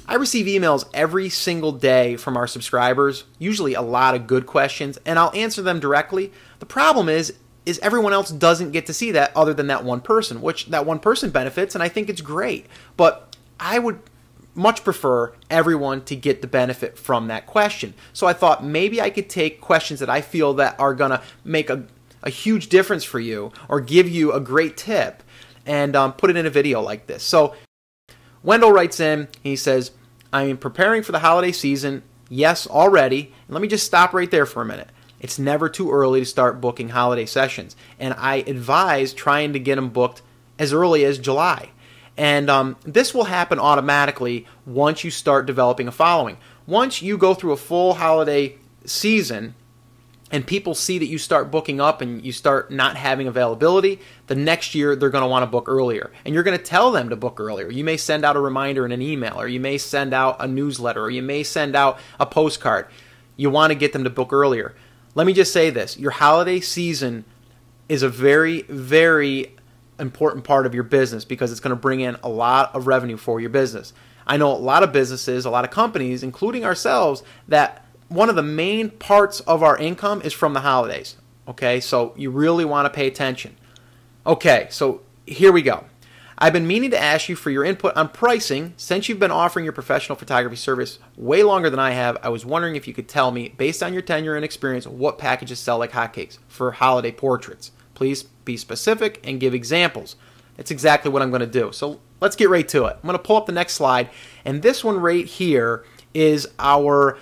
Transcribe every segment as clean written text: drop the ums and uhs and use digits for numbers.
I receive emails every single day from our subscribers, usually a lot of good questions, and I'll answer them directly. The problem is everyone else doesn't get to see that other than that one person, which that one person benefits, and I think it's great. But I would much prefer everyone to get the benefit from that question. So I thought maybe I could take questions that I feel that are going to make a huge difference for you or give you a great tip and put it in a video like this. So Wendell writes in, he says, I am preparing for the holiday season. Yes, already. And let me just stop right there for a minute. It's never too early to start booking holiday sessions. And I advise trying to get them booked as early as July. And this will happen automatically once you start developing a following. Once you go through a full holiday season and people see that you start booking up and you start not having availability, the next year they're going to want to book earlier. And you're going to tell them to book earlier. You may send out a reminder in an email, or you may send out a newsletter, or you may send out a postcard. You want to get them to book earlier. Let me just say this. Your holiday season is a very, very important part of your business because it's going to bring in a lot of revenue for your business. I know a lot of businesses, a lot of companies, including ourselves, that one of the main parts of our income is from the holidays. Okay, so you really want to pay attention. Okay, so here we go. I've been meaning to ask you for your input on pricing. Since you've been offering your professional photography service way longer than I have, I was wondering if you could tell me, based on your tenure and experience, what packages sell like hotcakes for holiday portraits. Please be specific and give examples. That's exactly what I'm going to do. So let's get right to it. I'm going to pull up the next slide, and this one right here is our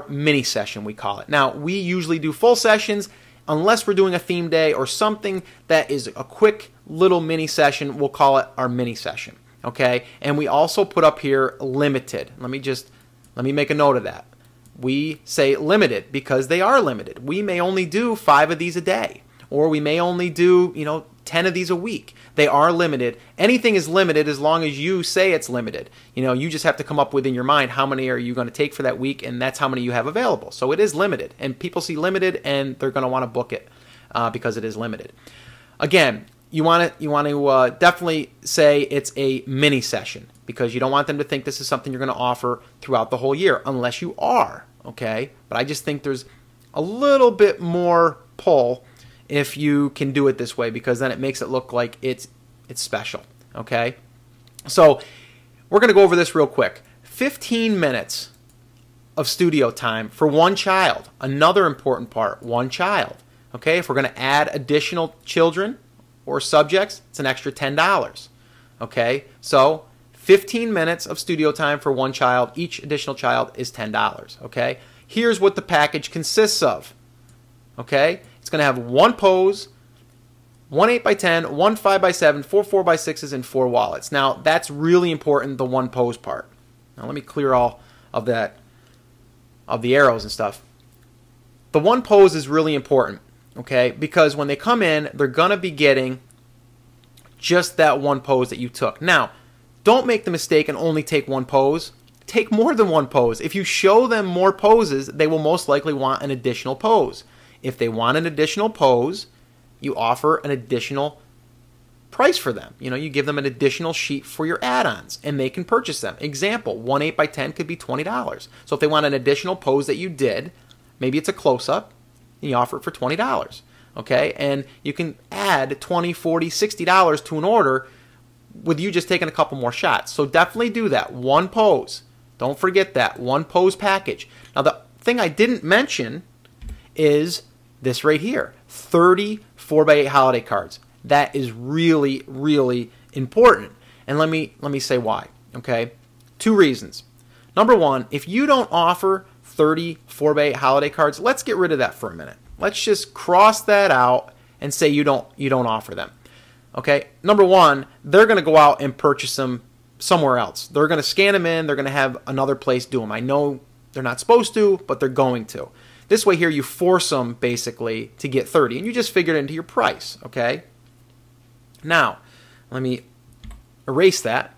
mini session, we call it. Now, we usually do full sessions unless we're doing a theme day or something that is a quick little mini session. We'll call it our mini session, okay? And we also put up here limited. Let me make a note of that. We say limited because they are limited. We may only do 5 of these a day, or we may only do, 10 of these a week. They are limited. Anything is limited as long as you say it's limited. You just have to come up with in your mind how many are you going to take for that week, and that's how many you have available. So it is limited, and people see limited and they're going to want to book it because it is limited. Again, you want to definitely say it's a mini session because you don't want them to think this is something you're going to offer throughout the whole year unless you are, okay? But I just think there's a little bit more pull if you can do it this way, because then it makes it look like it's special, okay? So we're going to go over this real quick. 15 minutes of studio time for one child. Another important part, one child, okay? If we're going to add additional children or subjects, it's an extra $10, okay? So 15 minutes of studio time for one child. Each additional child is $10, okay? Here's what the package consists of, okay? It's going to have one pose, one 8x10, one 5x7, 4 4x6s, and 4 wallets. Now, that's really important, the one pose part. Now, let me clear all of that, of the arrows and stuff. The one pose is really important, okay? Because when they come in, they're going to be getting just that one pose that you took. Now, don't make the mistake and only take one pose. Take more than one pose. If you show them more poses, they will most likely want an additional pose. If they want an additional pose, you offer an additional price for them. You give them an additional sheet for your add-ons, and they can purchase them. Example, one 8x10 could be $20. So if they want an additional pose that you did, maybe it's a close-up, and you offer it for $20. Okay? And you can add $20, $40, $60 to an order with you just taking a couple more shots. So definitely do that. One pose. Don't forget that. One pose package. Now, the thing I didn't mention is this right here, 30 4x8 holiday cards. That is really, really important. And let me say why, okay? 2 reasons. Number 1, if you don't offer 30 4x8 holiday cards, let's get rid of that for a minute. Let's just cross that out and say you don't offer them, okay? Number 1, they're going to go out and purchase them somewhere else. They're going to scan them in. They're going to have another place do them. I know they're not supposed to, but they're going to. This way here, you force them basically to get 30, and you just figure it into your price, okay? Now, let me erase that.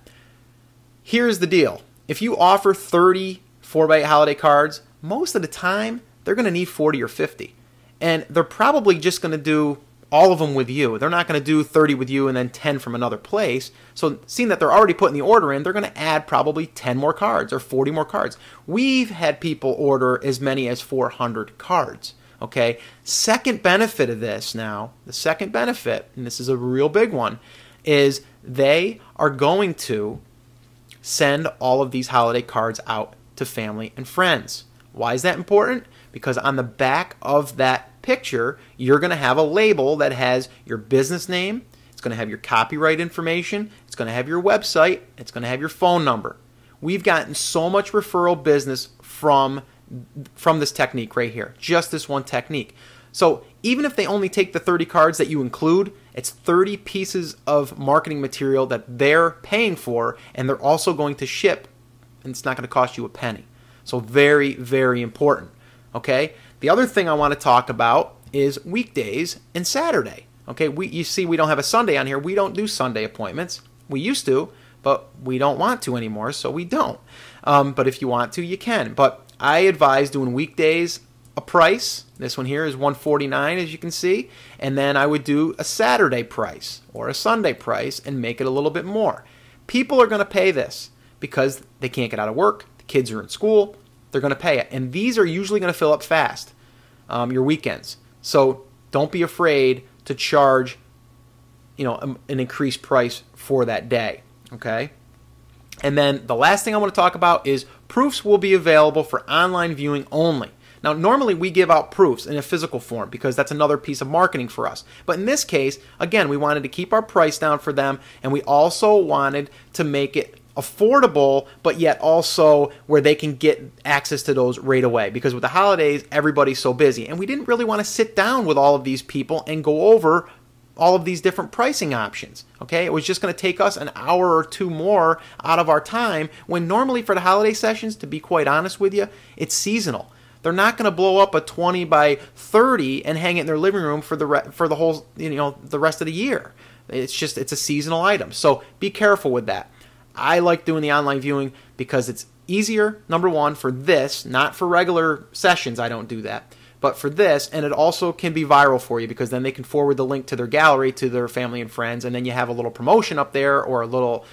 Here's the deal. If you offer 30 4x8 holiday cards, most of the time, they're going to need 40 or 50. And they're probably just going to do all of them with you. They're not going to do 30 with you and then 10 from another place. So seeing that they're already putting the order in, they're going to add probably 10 more cards or 40 more cards. We've had people order as many as 400 cards. Okay. Second benefit of this now, the second benefit, and this is a real big one, is they are going to send all of these holiday cards out to family and friends. Why is that important? Because on the back of that picture, you're going to have a label that has your business name, it's going to have your copyright information, it's going to have your website, it's going to have your phone number. We've gotten so much referral business from this technique right here, just this one technique. So even if they only take the 30 cards that you include, it's 30 pieces of marketing material that they're paying for, and they're also going to ship, and it's not going to cost you a penny. So very, very important. Okay. The other thing I want to talk about is weekdays and Saturday. Okay. You see, we don't have a Sunday on here. We don't do Sunday appointments. We used to, but we don't want to anymore, so we don't. But if you want to, you can. But I advise doing weekdays a price. This one here is $149, as you can see, and then I would do a Saturday price or a Sunday price and make it a little bit more. People are going to pay this because they can't get out of work, the kids are in school, they're going to pay it, and these are usually going to fill up fast, your weekends. So don't be afraid to charge, an increased price for that day. Okay. And then the last thing I want to talk about is proofs will be available for online viewing only. Now, normally we give out proofs in a physical form because that's another piece of marketing for us. But in this case, again, we wanted to keep our price down for them, and we also wanted to make it affordable, but yet also where they can get access to those right away. Because with the holidays, everybody's so busy, and we didn't really want to sit down with all of these people and go over all of these different pricing options. Okay, it was just going to take us an hour or two more out of our time, when normally for the holiday sessions, to be quite honest with you, it's seasonal. They're not going to blow up a 20 by 30 and hang it in their living room for the whole, the rest of the year. It's a seasonal item. So be careful with that. I like doing the online viewing because it's easier, number one, for this, not for regular sessions. I don't do that. But for this, and it also can be viral for you because then they can forward the link to their gallery to their family and friends, and then you have a little promotion up there or a little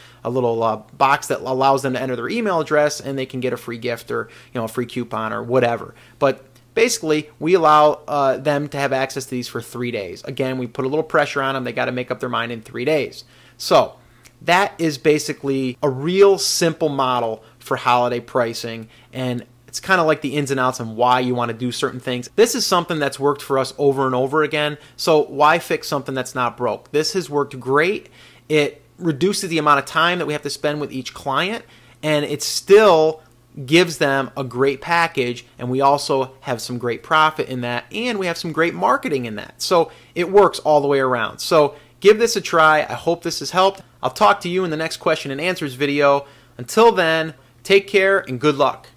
box that allows them to enter their email address, and they can get a free gift or a free coupon or whatever. But basically, we allow them to have access to these for 3 days. Again, we put a little pressure on them. They got to make up their mind in 3 days. So that is basically a real simple model for holiday pricing, and it's kind of like the ins and outs and why you want to do certain things. This is something that's worked for us over and over again, so why fix something that's not broke? This has worked great. It reduces the amount of time that we have to spend with each client, and it still gives them a great package, and we also have some great profit in that, and we have some great marketing in that. So it works all the way around. So give this a try. I hope this has helped. I'll talk to you in the next question and answers video. Until then, take care and good luck.